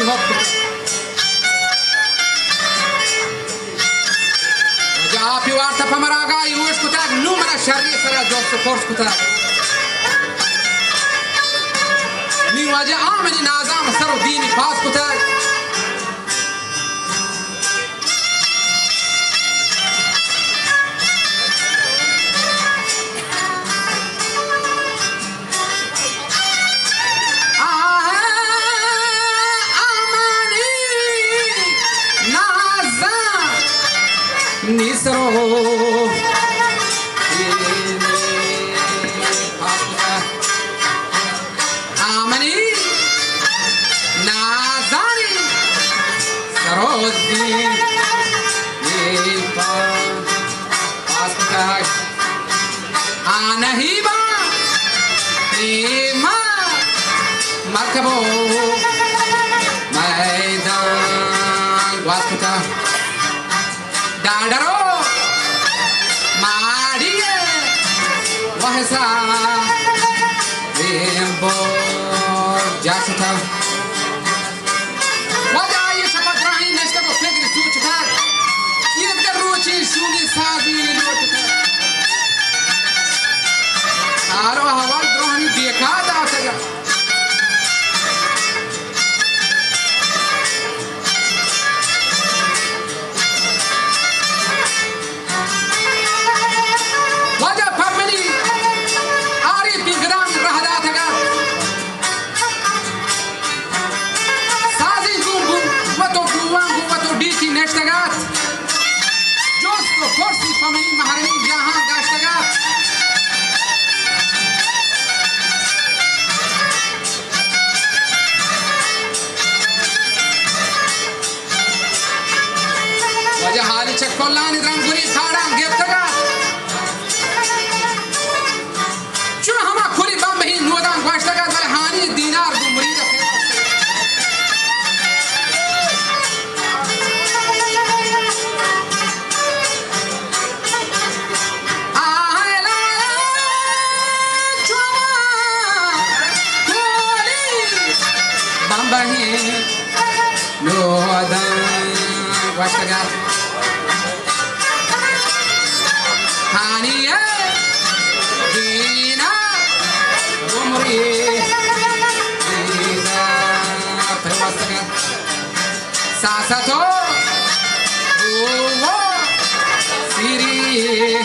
चुहब आप ही वार्ता पमरागा यूश कुताग नुमरा शरीर सरा जोश कोर्स कुताग नी वाजे आमनी नाजाम सरो दीनी पास कुताग Nisro Amani Nazani Sarodi Nipa Aspag Anahiba Ima Markabo Maidan Waskata Dadaro Maria Wahsa Rembo Jashta Wajaya Shapatrahi Nesta ko fikri sochta ये कर रोची शूली साजी लोटता आरो हवा द्रोहनी देखा दासगा Nextagat Josto Corsi Family Maharani Jahan Gashtagat Wajah hali Chakolani Ranguri Thara Geptagat Chuna Hama Kuri Bambahi Nuadan Gashtagat Hani Dinar Gumrida No other Washtagat Hani Dina Umri Dina Perwastagat Sasato Uwo Siri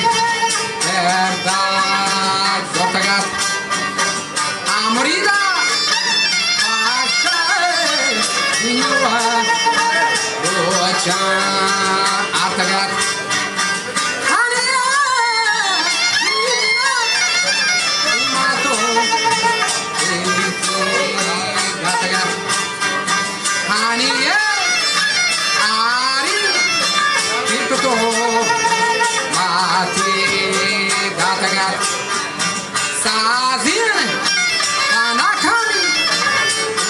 Erdad Zotagat Amrida Artagat Hania Mato Gatagat Hania Ari Pirto Mati Gatagat Sazin Anakami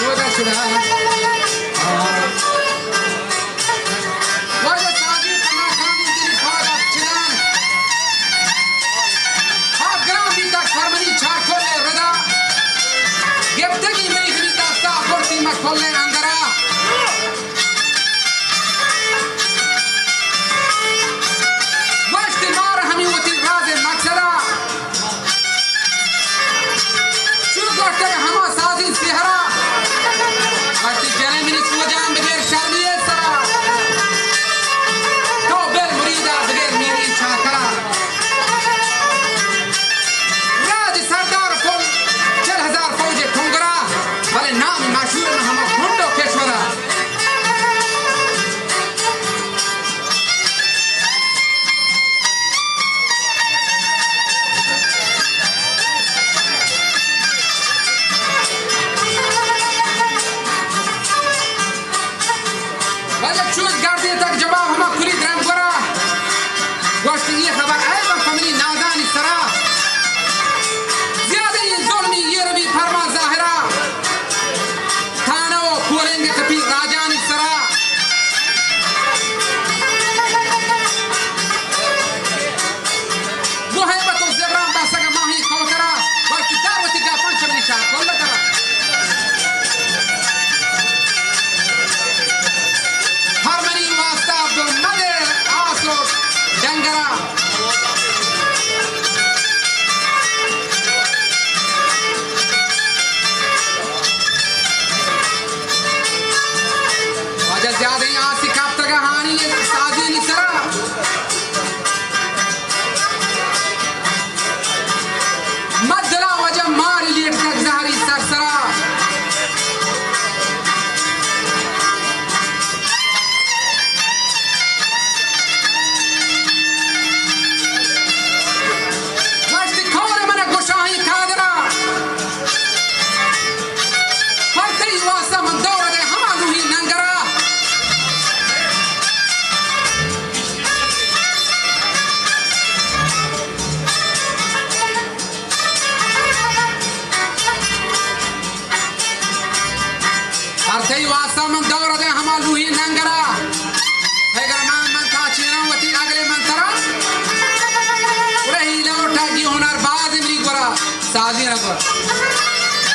Udachura Kolle Angara Washti Mara Hami Wati Raze Maksada Chukotte Hama Sazi Sihara Washti Jane Mini Sujan Begir Sharmiye Sara To Bel Murida Begir Miri Chakara Raj Sardar Fol 4000 Fauji Thungara Bale naam mashhur na hama Hundo Keshwara Baja choose gardi tak jawab hama khuli dram gora goshti ye khabar ayban family nazani sara zyada ye zulmi ye rabi farma zahira thana wo pulenge kapi rajani sara muhabbato zebran basaga mahi kawtara goshti darwati ga panchamni shar kolla tara दौर दे हमा लूही Nangra hugger मान मन था चीनावती अगले मंतरा रही लौटा की हुनर बाद इमरी गोरा साजी न गोरा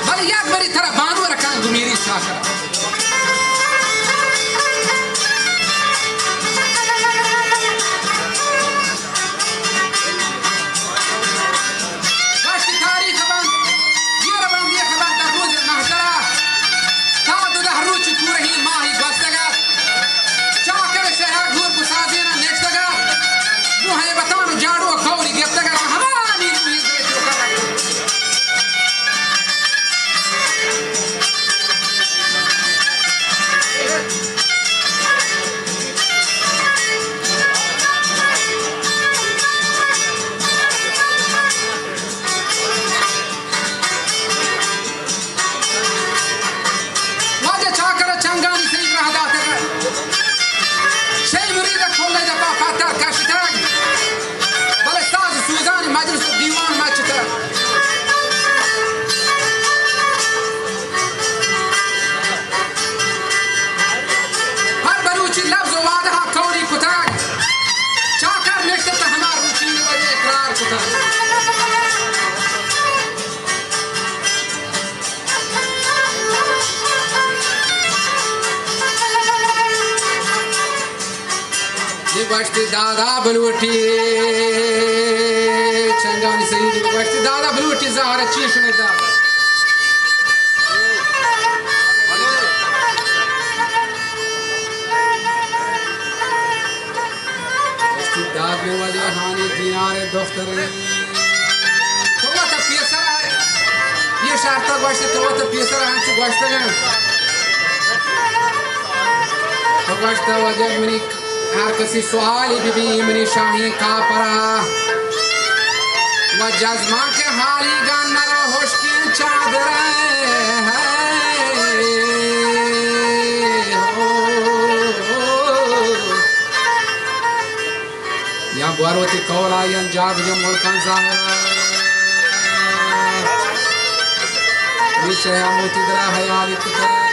बल याद बरी थरा बांधो रखा गुमीरी शाकरा बश्ती दादा बलूटी चंगानी सही बश्ती दादा बलूटी ज़ाहरा चीश में दादा बश्ती दाद में वाले हानी दिनारे दफ्तरे तो वो तो पीसर है ये शार्ता बश्ती तो वो तो पीसर है हमसे बश्ता है तो बश्ता वजह मनी हर किसी सवाल भी मनी शाही का परा व जज्मा के हाली गाना होश की चादर या बुआरोती कौला या जाब जो मुल्कान ज़ाहिरा विषय मोती दरा हयाली कुतर